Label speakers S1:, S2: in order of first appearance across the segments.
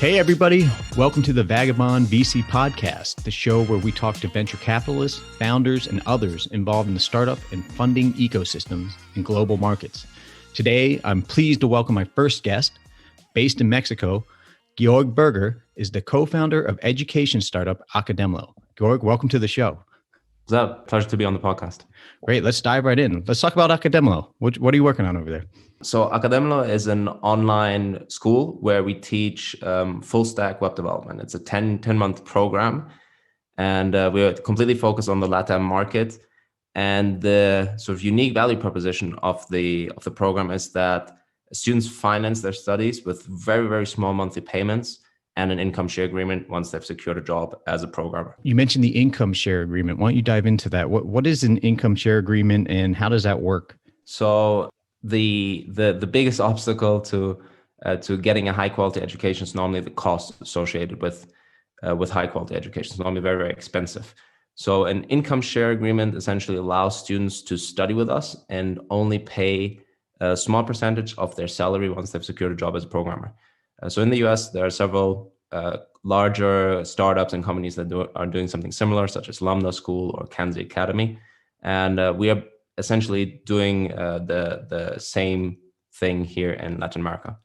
S1: Hey, everybody. Welcome to the Vagabond VC podcast, the show where we talk to venture capitalists, founders, and others involved in the startup and funding ecosystems in global markets. Today, I'm pleased to welcome my first guest. Based in Mexico, Georg Berger is the co-founder of education startup Academlo. Georg, welcome to the show.
S2: It's a pleasure to be on the podcast.
S1: Great. Let's dive right in. Let's talk about Academlo. What are you working on over there?
S2: So Academlo is an online school where we teach full stack web development. It's a 10-month program, and we are completely focused on the LATAM market. And the sort of unique value proposition of the program is that students finance their studies with very, very small monthly payments and an income share agreement once they've secured a job as a programmer.
S1: You mentioned the income share agreement. Why don't you dive into that? What is an income share agreement and how does that work?
S2: So the biggest obstacle to getting a high quality education is normally the cost associated with high quality education. It's normally very, very expensive. So an income share agreement essentially allows students to study with us and only pay a small percentage of their salary once they've secured a job as a programmer. So in the US, there are several larger startups and companies that are doing something similar, such as Lambda School or Kanzi Academy. And we are essentially doing the same thing here in Latin America.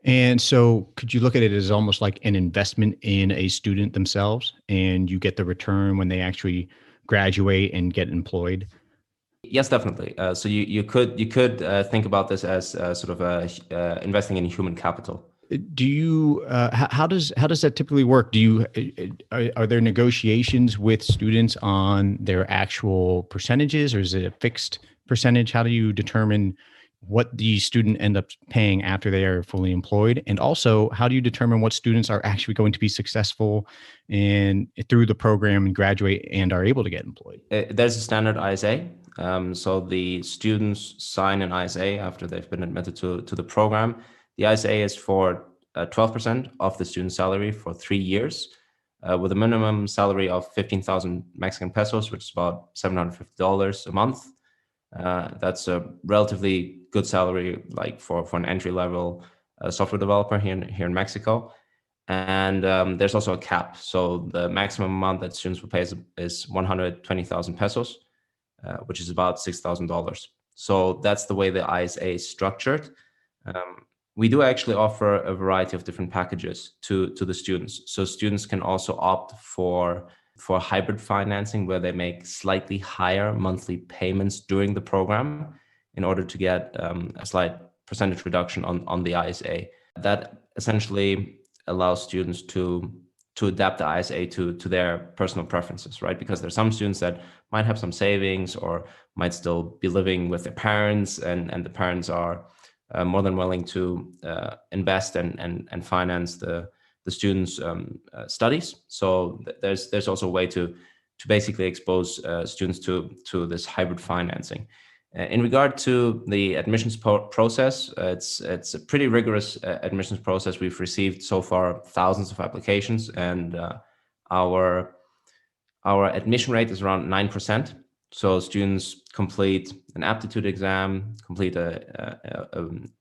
S1: And so could you look at it as almost like an investment in a student themselves, and you get the return when they actually graduate and get employed?
S2: Yes, definitely. So you could think about this as sort of investing in human capital.
S1: Do you how does that typically work? Do you are there negotiations with students on their actual percentages, or is it a fixed percentage? How do you determine what the student end up paying after they are fully employed? And also, how do you determine what students are actually going to be successful and through the program and graduate and are able to get employed?
S2: There's a standard ISA. So the students sign an ISA after they've been admitted to the program. The ISA is for 12% of the student's salary for 3 years, with a minimum salary of 15,000 Mexican pesos, which is about $750 a month. That's a relatively good salary, like for an entry level software developer here in Mexico. And there's also a cap. So the maximum amount that students will pay is 120,000 pesos, which is about $6,000. So that's the way the ISA is structured. We do actually offer a variety of different packages to the students. So students can also opt for hybrid financing, where they make slightly higher monthly payments during the program in order to get a slight percentage reduction on the ISA. That essentially allows students to adapt the ISA to their personal preferences, right? Because there's some students that might have some savings or might still be living with their parents, and the parents are more than willing to invest and finance the students' studies. So there's also a way to basically expose students to this hybrid financing. In regard to the admissions process, it's a pretty rigorous admissions process. We've received so far thousands of applications, and our admission rate is around 9%. So students complete an aptitude exam, complete an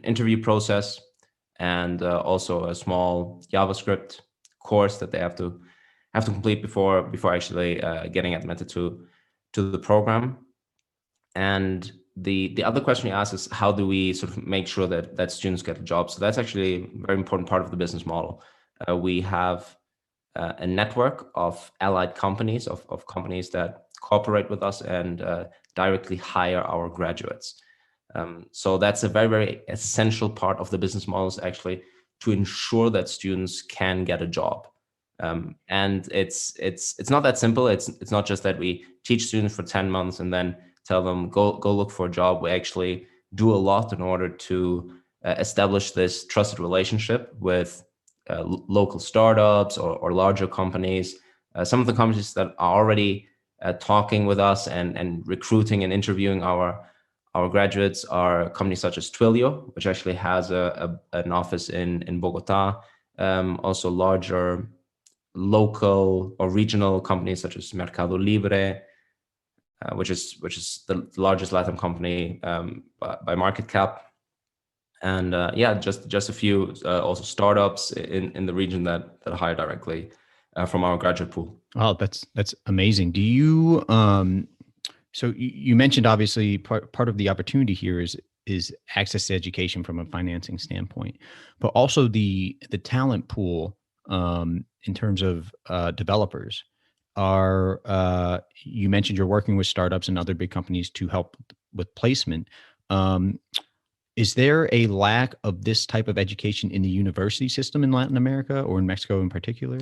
S2: interview process, and also a small JavaScript course that they have to complete before actually getting admitted to the program. And the other question you asked is, how do we sort of make sure that students get a job? So that's actually a very important part of the business model. We have a network of allied companies, of companies that cooperate with us and directly hire our graduates. So that's a very, very essential part of the business model, is actually to ensure that students can get a job. And it's not that simple. It's not just that we teach students for 10 months and then tell them go look for a job. We actually do a lot in order to establish this trusted relationship with local startups or larger companies. Some of the companies that are already talking with us and recruiting and interviewing our graduates are companies such as Twilio, which actually has an office in Bogota. Also larger local or regional companies such as Mercado Libre, which is the largest LATAM company by market cap. and yeah, just a few also startups in the region that hire directly from our graduate pool.
S1: Oh, that's amazing. Do you so you mentioned obviously part of the opportunity here is access to education from a financing standpoint, but also the talent pool in terms of developers are you mentioned you're working with startups and other big companies to help with placement. Um, is there a lack of this type of education in the university system in Latin America or in Mexico in particular?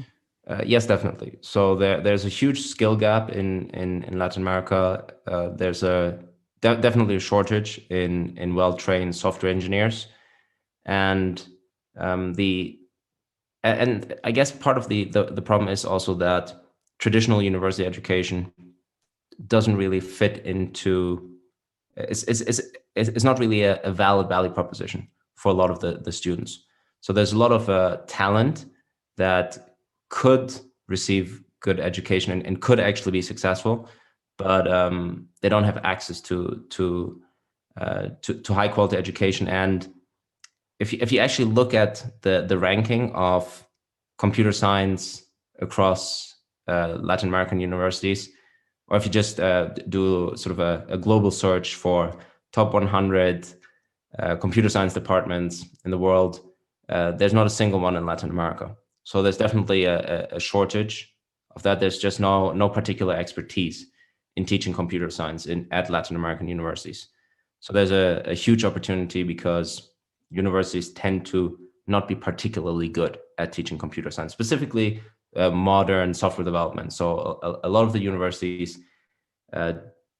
S2: Yes, definitely. So there's a huge skill gap in Latin America. There's definitely a shortage in well-trained software engineers, and the and I guess part of the problem is also that traditional university education doesn't really fit into it's not really a valid value proposition for a lot of the students. So there's a lot of talent that could receive good education and could actually be successful, but they don't have access to high quality education. And if you actually look at the ranking of computer science across Latin American universities, or if you just do sort of a global search for top 100 computer science departments in the world, there's not a single one in Latin America. So there's definitely a shortage of that. There's just no particular expertise in teaching computer science at Latin American universities. So there's a huge opportunity because universities tend to not be particularly good at teaching computer science, specifically modern software development. So a lot of the universities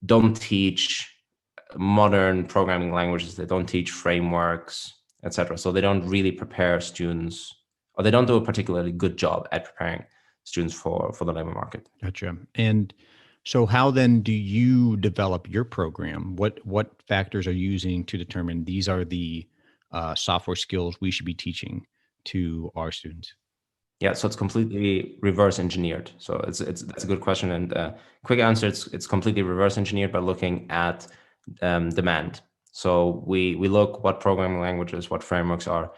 S2: don't teach modern programming languages. They don't teach frameworks, etc. So they don't really prepare students, or they don't do a particularly good job at preparing students for the labor market.
S1: Gotcha. And so how then do you develop your program? What factors are you using to determine these are the software skills we should be teaching to our students?
S2: Yeah, so it's completely reverse engineered. So that's a good question, and quick answer: it's completely reverse engineered by looking at demand. So we look what programming languages, what frameworks are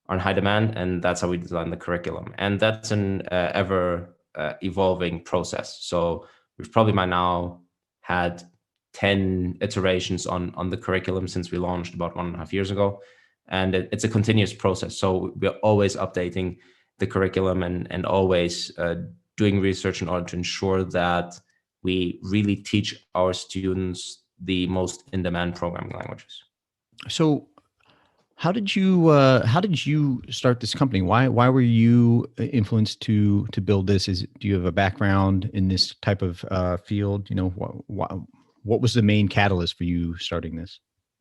S2: on high demand, and that's how we design the curriculum. And that's an ever evolving process. So we've probably by now had 10 iterations on the curriculum since we launched about 1.5 years ago, and it's a continuous process. So we're always updating the curriculum and always doing research in order to ensure that we really teach our students the most in-demand programming languages.
S1: So how did you start this company? Why were you influenced to build this? Do you have a background in this type of field? You know, what was the main catalyst for you starting this?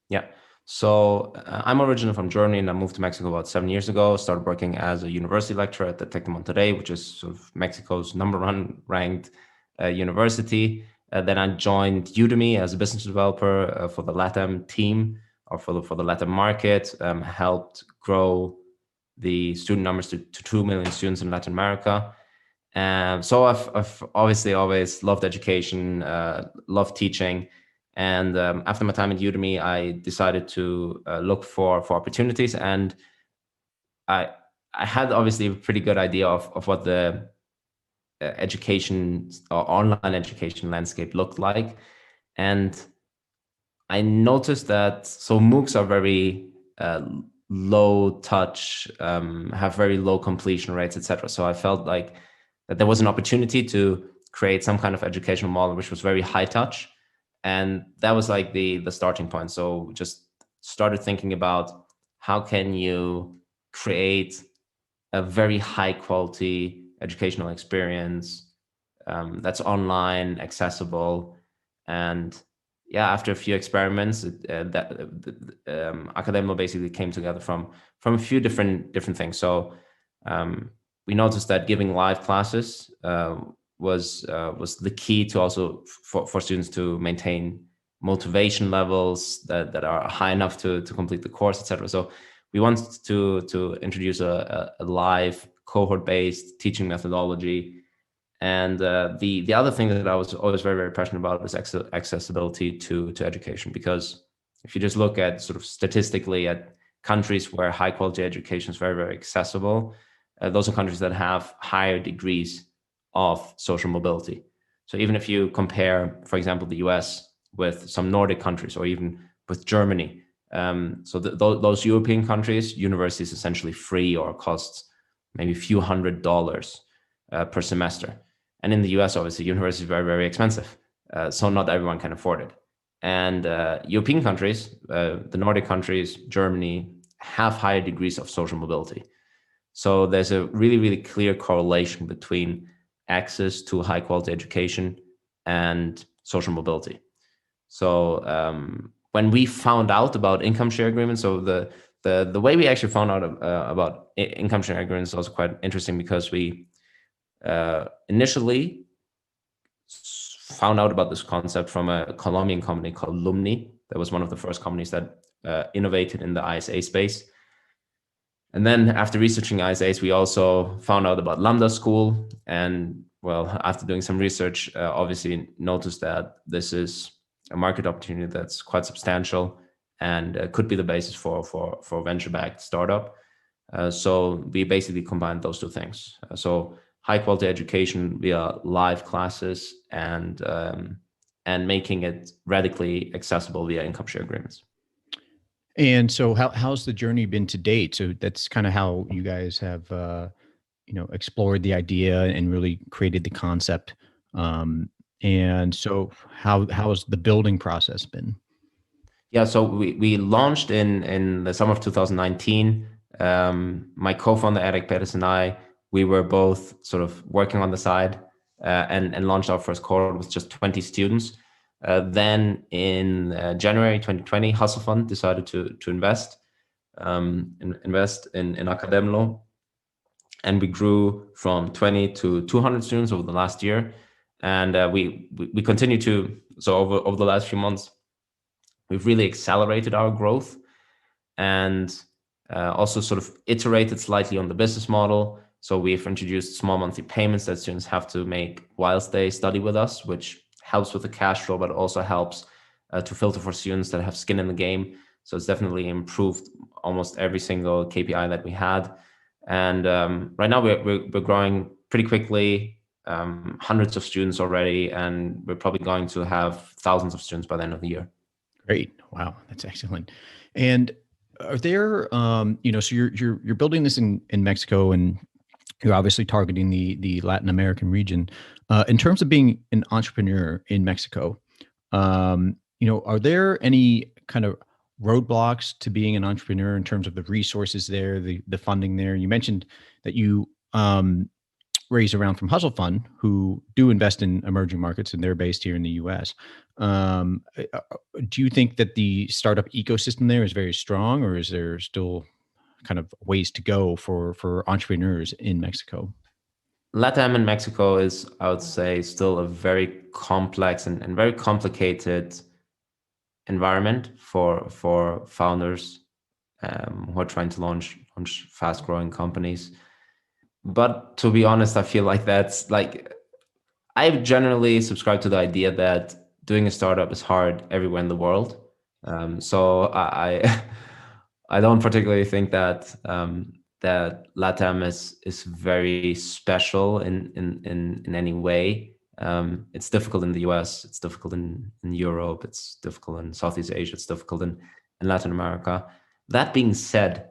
S2: Yeah. So I'm originally from Germany, and I moved to Mexico about 7 years ago. Started working as a university lecturer at the Tec de Monterrey, which is sort of Mexico's #1 ranked university. Then I joined Udemy as a business developer for the LATAM team, or for the LATAM market. Helped grow the student numbers to 2 million students in Latin America. So I've obviously always loved education, loved teaching. And after my time at Udemy, I decided to look for opportunities, and I had obviously a pretty good idea of what the education or online education landscape looked like, and I noticed that so MOOCs are very low touch, have very low completion rates, etc. So I felt like that there was an opportunity to create some kind of educational model which was very high touch, and that was like the starting point. So just started thinking about how can you create a very high quality educational experience that's online, accessible, and yeah, after a few experiments, Academlo basically came together from a few different things. So we noticed that giving live classes was the key to also for students to maintain motivation levels that are high enough to complete the course, etc. So we wanted to introduce a live cohort based teaching methodology. And the other thing that I was always very passionate about was accessibility to education, because if you just look at sort of statistically at countries where high quality education is very, very accessible, those are countries that have higher degrees of social mobility. So even if you compare, for example, the US with some Nordic countries or even with Germany, those European countries, university is essentially free or costs maybe a few $100s per semester. And in the US, obviously, university is very, very expensive. So not everyone can afford it. And European countries, the Nordic countries, Germany, have higher degrees of social mobility. So there's a really, really clear correlation between access to high quality education and social mobility. So when we found out about income share agreements, so the way we actually found out about income share agreements is also quite interesting, because we initially found out about this concept from a Colombian company called Lumni. That was one of the first companies that innovated in the ISA space. And then after researching ISAs, we also found out about Lambda School. And well, after doing some research, obviously noticed that this is a market opportunity that's quite substantial and could be the basis for venture-backed startup. So we basically combined those two things. So high quality education via live classes and making it radically accessible via income share agreements.
S1: And so how's the journey been to date? So that's kind of how you guys have, explored the idea and really created the concept. And so how has the building process been?
S2: Yeah, so we launched in the summer of 2019. My co-founder Erik Perez and we were both sort of working on the side and launched our first cohort with just 20 students. Then in January 2020, Hustle Fund decided to invest in Academlo, and we grew from 20 to 200 students over the last year, and we continue to. So over the last few months, we've really accelerated our growth and also sort of iterated slightly on the business model. So we've introduced small monthly payments that students have to make whilst they study with us, which helps with the cash flow, but also helps to filter for students that have skin in the game. So it's definitely improved almost every single KPI that we had. And right now we're growing pretty quickly, hundreds of students already, and we're probably going to have thousands of students by the end of the year.
S1: Great. Wow. That's excellent. And are there, so you're building this in Mexico, and you're obviously targeting the Latin American region. In terms of being an entrepreneur in Mexico, are there any kind of roadblocks to being an entrepreneur in terms of the resources there, the funding there? You mentioned that you raise around from Hustle Fund, who do invest in emerging markets, and they're based here in the US. Do you think that the startup ecosystem there is very strong, or is there still kind of ways to go for entrepreneurs in Mexico?
S2: LATAM and Mexico is, I would say, still a very complex and very complicated environment for founders who are trying to launch fast growing companies. But to be honest, I feel like that's like, I generally subscribe to the idea that doing a startup is hard everywhere in the world. So I I don't particularly think that that LATAM is very special in any way. It's difficult in the US, it's difficult in Europe, it's difficult in Southeast Asia, it's difficult in Latin America. That being said,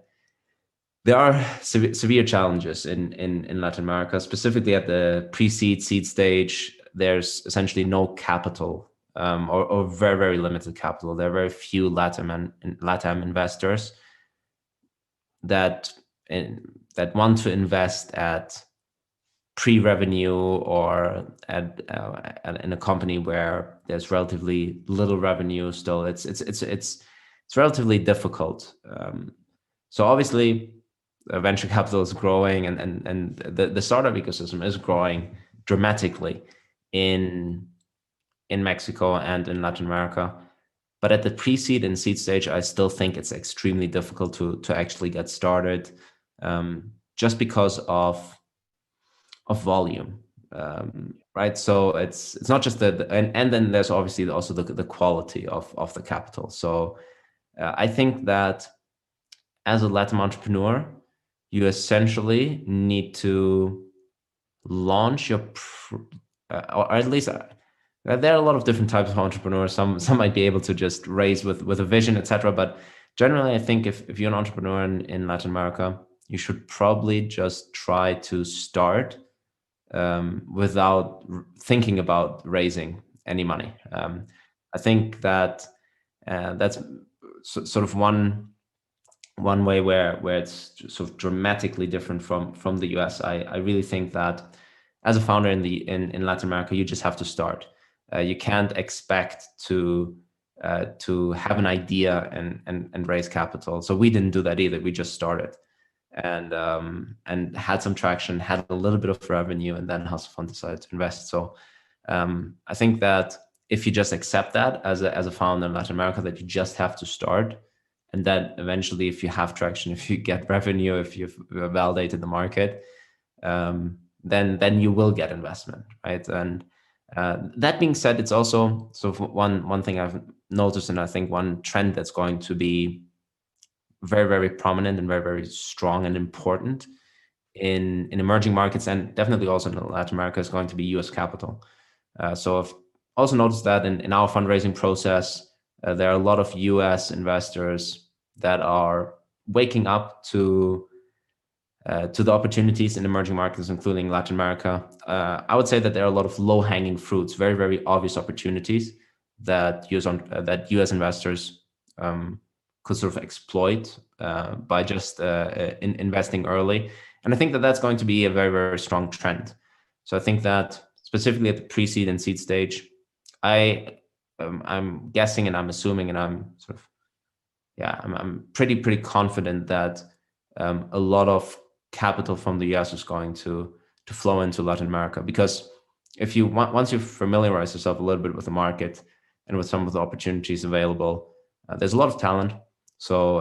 S2: there are severe challenges in Latin America, specifically at the pre-seed, seed stage. There's essentially no capital, or very, very limited capital. There are very few LATAM investors that want to invest at pre-revenue or in a company where there's relatively little revenue still. It's relatively difficult. So obviously, venture capital is growing, and the startup ecosystem is growing dramatically in Mexico and in Latin America. But at the pre-seed and seed stage, I still think it's extremely difficult to actually get started, just because of volume, right? So it's not just and then there's obviously also the quality of the capital. So I think that as a LATAM entrepreneur, you essentially need to launch your, or at least there are a lot of different types of entrepreneurs. Some might be able to just raise with a vision, etc. But generally, I think if you're an entrepreneur in Latin America, you should probably just try to start without thinking about raising any money. I think that that's sort of one way where it's sort of dramatically different from the US. I really think that as a founder in Latin America, you just have to start. You can't expect to have an idea and raise capital. So we didn't do that either. We just started and had some traction, had a little bit of revenue, and then Hustle Fund decided to invest. So I think that if you just accept that as a founder in Latin America, that you just have to start, and that eventually, if you have traction, if you get revenue, if you've validated the market, then you will get investment, right? And that being said, it's also one thing I've noticed, and I think one trend that's going to be very, very prominent and very, very strong and important in emerging markets, and definitely also in Latin America, is going to be US capital. So I've also noticed that in our fundraising process, there are a lot of US investors that are waking up to the opportunities in emerging markets, including Latin America. I would say that there are a lot of low-hanging fruits, very, very obvious opportunities that US investors could sort of exploit by just investing early. And I think that that's going to be a very, very strong trend. So I think that specifically at the pre-seed and seed stage, I'm guessing and I'm assuming and I'm pretty confident that a lot of capital from the US is going to flow into Latin America, because if you once you familiarize yourself a little bit with the market and with some of the opportunities available, there's a lot of talent. So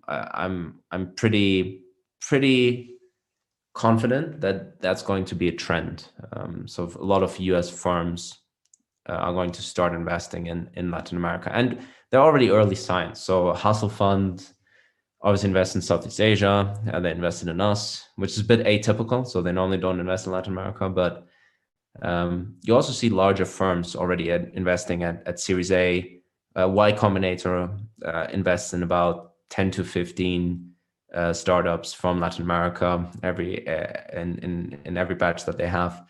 S2: I'm pretty confident that that's going to be a trend. So a lot of US firms are going to start investing in Latin America, and there are already early signs. So Hustle Fund obviously invests in Southeast Asia, and they invested in us, which is a bit atypical. So they normally don't invest in Latin America, but you also see larger firms already investing at Series A. Y Combinator invests in about 10 to 15 startups from Latin America in every batch that they have.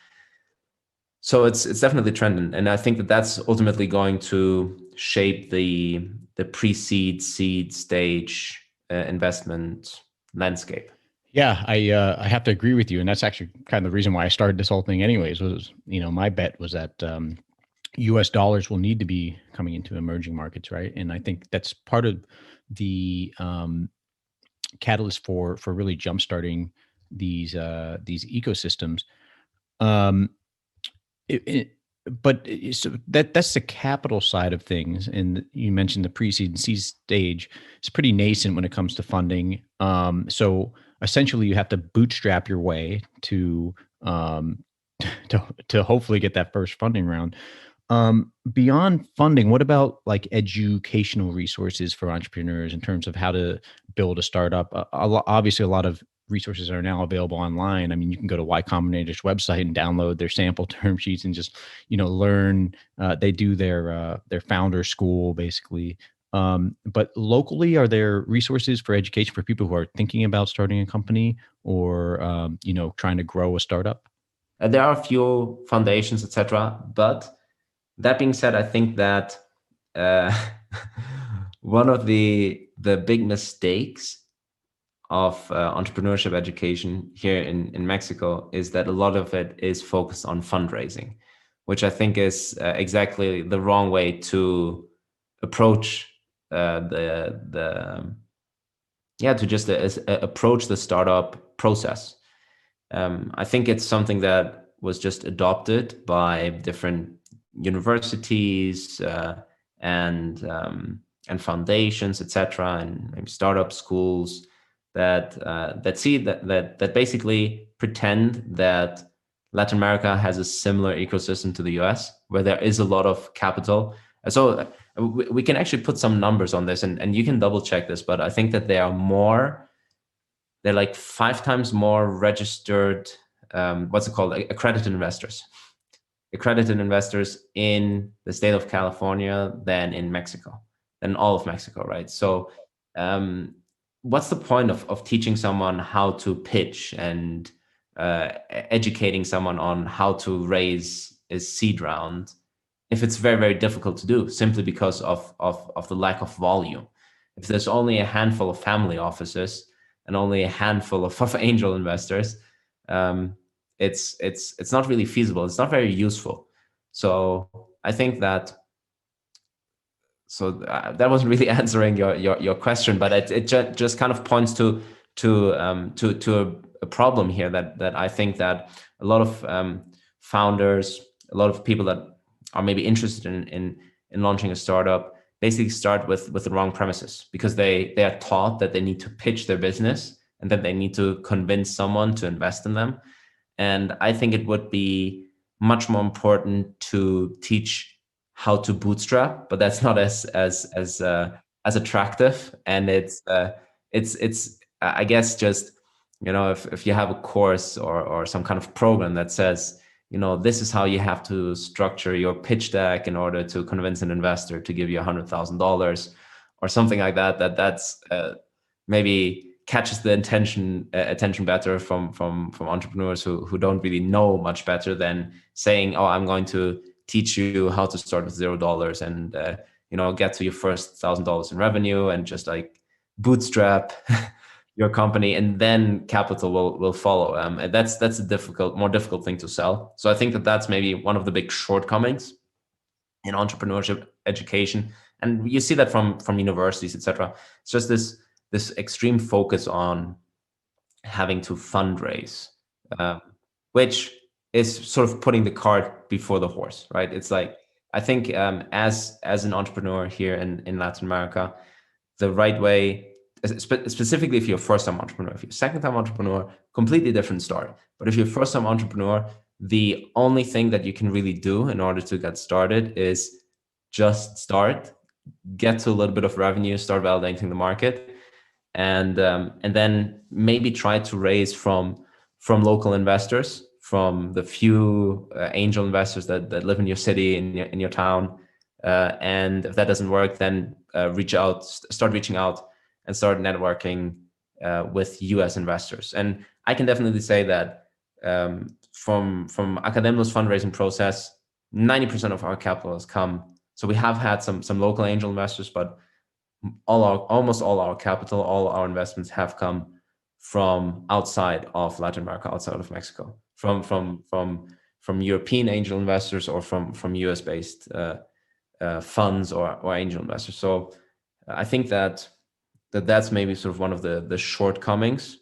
S2: So it's definitely trending, and I think that that's ultimately going to shape the pre-seed, seed stage investment landscape.
S1: Yeah, I have to agree with you, and that's actually kind of the reason why I started this whole thing. Anyways, was my bet was that U.S. dollars will need to be coming into emerging markets, right? And I think that's part of the catalyst for really jumpstarting these ecosystems. So that's the capital side of things. And you mentioned the pre-seed and seed stage. It's pretty nascent when it comes to funding. So essentially, you have to bootstrap your way to hopefully get that first funding round. Beyond funding, what about like educational resources for entrepreneurs in terms of how to build a startup? Obviously, a lot of resources are now available online. I mean, you can go to Y Combinator's website and download their sample term sheets and just, learn. They do their founder school basically. But locally, are there resources for education for people who are thinking about starting a company or, trying to grow a startup?
S2: There are a few foundations, etc. But that being said, I think that one of the big mistakes of entrepreneurship education here in Mexico is that a lot of it is focused on fundraising, which I think is exactly the wrong way to approach approach the startup process. I think it's something that was just adopted by different universities and foundations, etc., and maybe startup schools that basically pretend that Latin America has a similar ecosystem to the US, where there is a lot of capital So we can actually put some numbers on this, and you can double check this, but I think that they're like 5 times more registered, what's it called, accredited investors in the state of California than in Mexico, than all of Mexico, right? So what's the point of teaching someone how to pitch and educating someone on how to raise a seed round if it's very, very difficult to do simply because of the lack of volume? If there's only a handful of family offices and only a handful of angel investors, it's not really feasible. It's not very useful. So I think that that wasn't really answering your question, but it just kind of points to a problem here that I think that a lot of founders, a lot of people that are maybe interested in launching a startup basically start with the wrong premises, because they are taught that they need to pitch their business and that they need to convince someone to invest in them. And I think it would be much more important to teach how to bootstrap, but that's not as attractive. And it's I guess just, if you have a course or some kind of program that says, this is how you have to structure your pitch deck in order to convince an investor to give you $100,000 or something like that's maybe catches the attention better from entrepreneurs who don't really know much better than saying, oh, I'm going to teach you how to start with $0 and get to your first $1,000 in revenue and just like bootstrap your company, and then capital will follow. And that's a more difficult thing to sell. So I think that's maybe one of the big shortcomings in entrepreneurship education, and you see that from universities, etc. It's just this extreme focus on having to fundraise, which is sort of putting the cart before the horse, right? It's like, I think as an entrepreneur here in Latin America, the right way, specifically if you're a first-time entrepreneur, if you're a second-time entrepreneur, completely different story. But if you're a first-time entrepreneur, the only thing that you can really do in order to get started is just start, get to a little bit of revenue, start validating the market, and then maybe try to raise from local investors, from the few angel investors that live in your city, in your town. And if that doesn't work, then start reaching out and start networking with US investors. And I can definitely say that from Academlo's fundraising process, 90% of our capital has come. So we have had some local angel investors, but almost all our capital, all our investments have come from outside of Latin America, outside of Mexico, from European angel investors or from US based funds or angel investors. So I think that's maybe sort of one of the shortcomings,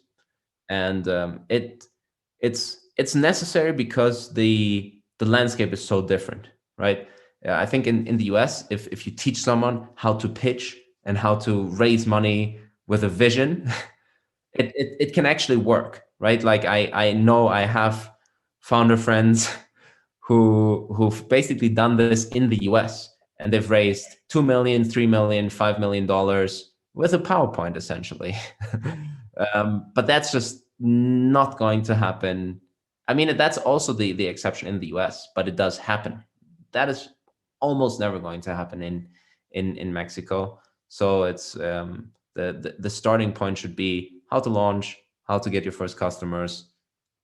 S2: and it's necessary because the landscape is so different, right? I think in the US, if you teach someone how to pitch and how to raise money with a vision, it can actually work, right? Like I know I have founder friends who've basically done this in the US, and they've raised $2 million, $3 million, $5 million with a PowerPoint, essentially. But that's just not going to happen. I mean, that's also the exception in the US, but it does happen. That is almost never going to happen in Mexico. So it's the starting point should be how to launch, how to get your first customers,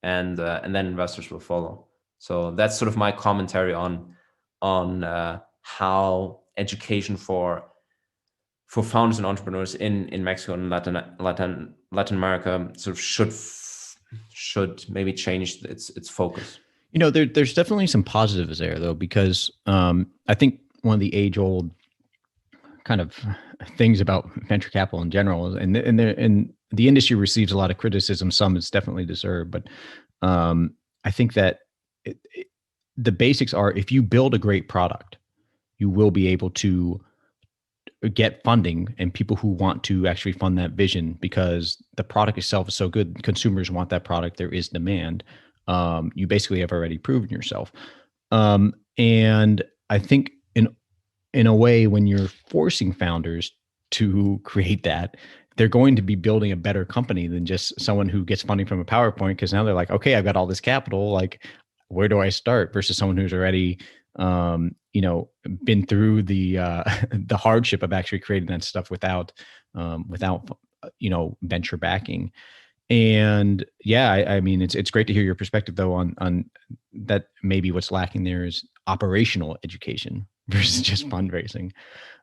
S2: and then investors will follow. So that's sort of my commentary on how education for founders and entrepreneurs in Mexico and Latin America sort of should maybe change its focus.
S1: There's definitely some positives there though, because I think one of the age-old kind of things about venture capital in general, and the industry receives a lot of criticism. Some it's definitely deserved, but I think that the basics are, if you build a great product, you will be able to get funding and people who want to actually fund that vision, because the product itself is so good. Consumers want that product. There is demand. You basically have already proven yourself. And I think in a way, when you're forcing founders to create that, they're going to be building a better company than just someone who gets funding from a PowerPoint, because now they're like, okay, I've got all this capital. Like, where do I start? Versus someone who's already, been through the the hardship of actually creating that stuff without venture backing. And yeah, I mean, it's great to hear your perspective though on that. Maybe what's lacking there is operational education versus just fundraising.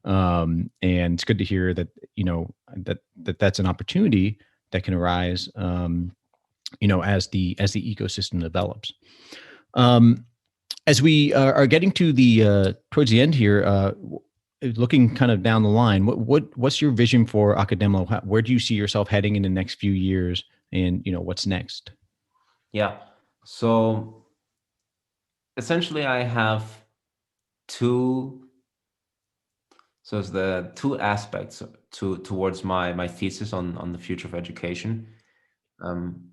S1: And it's good to hear that that's an opportunity that can arise, as the ecosystem develops. Um, as we are getting to the towards the end here, looking kind of down the line, what's your vision for Academlo? Where do you see yourself heading in the next few years, and what's next?
S2: Yeah. So essentially, I have two. So it's the two aspects towards my thesis on the future of education.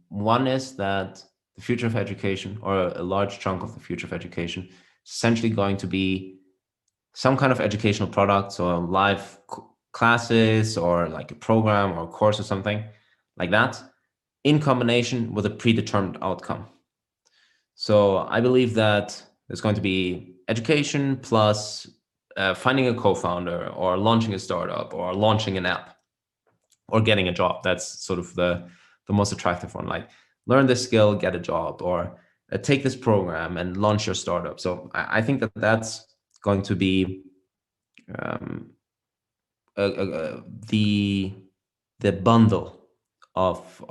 S2: One is that the future of education, or a large chunk of the future of education, is essentially going to be some kind of educational product, so live classes or like a program or a course or something like that, in combination with a predetermined outcome. So I believe that there's going to be education plus finding a co-founder or launching a startup or launching an app or getting a job. That's sort of the most attractive one. Like, learn this skill, get a job, or take this program and launch your startup. So I think that that's going to be um, the bundle of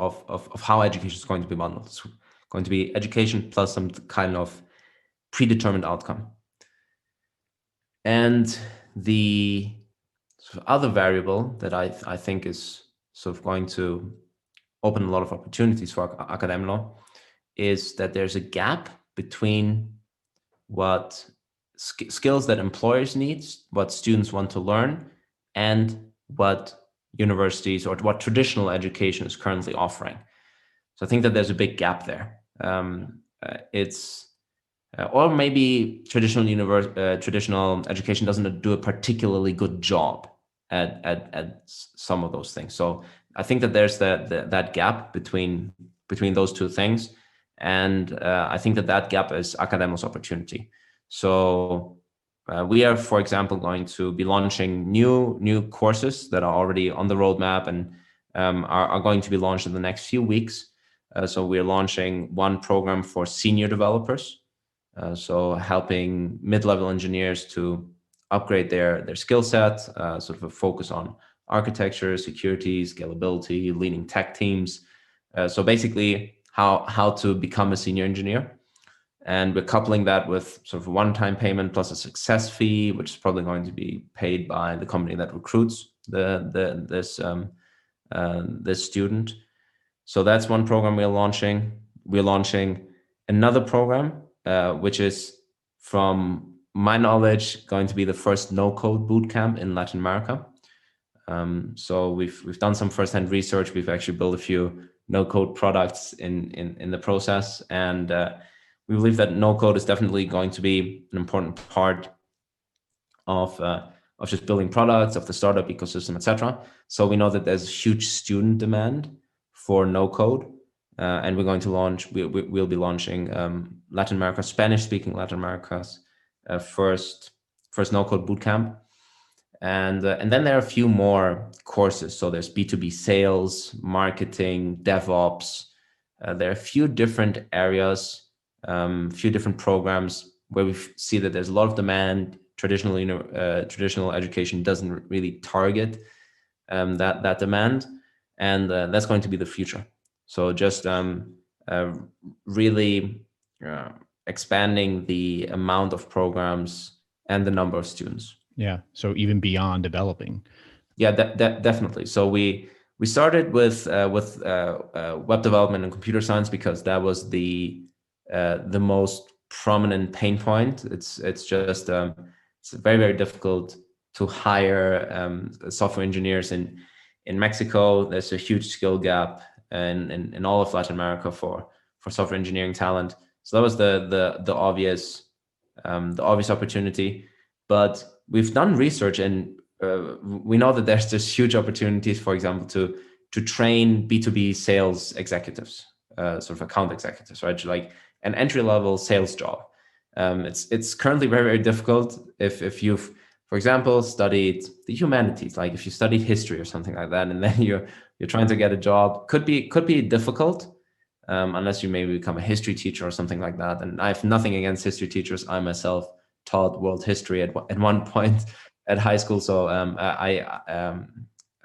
S2: how education is going to be bundled. It's going to be education plus some kind of predetermined outcome. And the sort of other variable that I think is sort of going to open a lot of opportunities for Academlo is that there's a gap between what skills that employers need, what students want to learn, and what universities or what traditional education is currently offering. So I think that there's a big gap there. Or maybe traditional education doesn't do a particularly good job at some of those things. So I think that there's that gap between those two things, and I think that gap is Academlo's opportunity. So we are, for example, going to be launching new courses that are already on the roadmap and are going to be launched in the next few weeks. So we're launching one program for senior developers. So helping mid-level engineers to upgrade their skill set, sort of a focus on architecture, security, scalability, leading tech teams. So basically how to become a senior engineer. And we're coupling that with sort of a one-time payment plus a success fee, which is probably going to be paid by the company that recruits this student. So that's one program we're launching. We're launching another program, which is, from my knowledge, going to be the first no-code bootcamp in Latin America. So we've done some first-hand research. We've actually built a few no-code products in the process, and we believe that no-code is definitely going to be an important part of just building products, of the startup ecosystem, etc. So we know that there's huge student demand for no-code, and we're going to launch. We'll be launching Latin America, Spanish-speaking Latin America's first no-code bootcamp. And then there are a few more courses. So there's B2B sales, marketing, DevOps. There are a few different areas, few different programs where we see that there's a lot of demand. Traditional education doesn't really target that demand, and that's going to be the future. So just really expanding the amount of programs and the number of students.
S1: Yeah. So even beyond developing.
S2: Yeah, definitely. So we started with web development and computer science because that was the most prominent pain point. It's just it's very, very difficult to hire software engineers in Mexico. There's a huge skill gap in all of Latin America for software engineering talent. So that was the obvious opportunity. But we've done research, and we know that there's huge opportunities, for example, to train B2B sales executives, sort of account executives, right? Like an entry-level sales job. It's currently very, very difficult if you've, for example, studied the humanities, like if you studied history or something like that, and then you're trying to get a job, could be difficult, unless you maybe become a history teacher or something like that. And I have nothing against history teachers. I myself taught world history at one point at high school, so I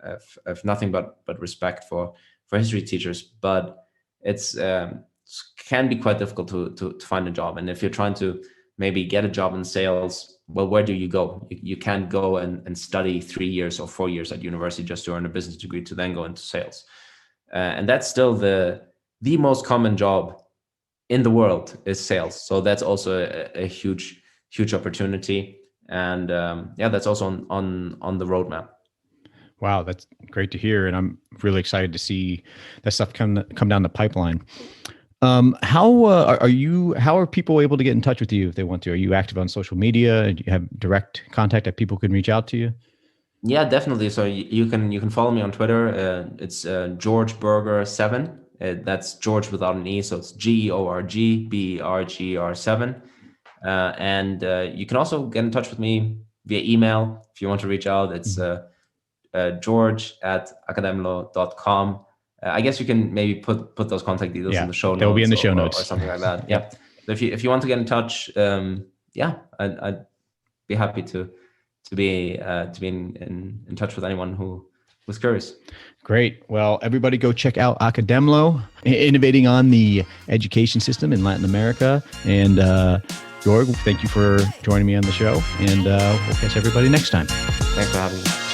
S2: have nothing but respect for history teachers. But it's can be quite difficult to find a job. And if you're trying to maybe get a job in sales, well, where do you go? You can't go and study 3 years or 4 years at university just to earn a business degree to then go into sales. And that's still the most common job in the world is sales. So that's also a huge opportunity. And that's also on the roadmap.
S1: Wow, that's great to hear, and I'm really excited to see that stuff come down the pipeline. How are people able to get in touch with you if they want to? Are you active on social media? Do you have direct contact that people can reach out to you?
S2: Yeah, definitely. So you can follow me on Twitter. It's Georg Berger 7. That's George without an E, so it's GeorgBerger 7. And you can also get in touch with me via email if you want to reach out. It's George@academlo.com. I guess you can maybe put those contact details in the show notes.
S1: They'll be in the show notes
S2: or something like that. Yeah. So if you want to get in touch, I'd be happy to be in touch with anyone who was curious.
S1: Great. Well, everybody go check out Academlo, innovating on the education system in Latin America. And Georg, thank you for joining me on the show. And we'll catch everybody next time.
S2: Thanks for having me.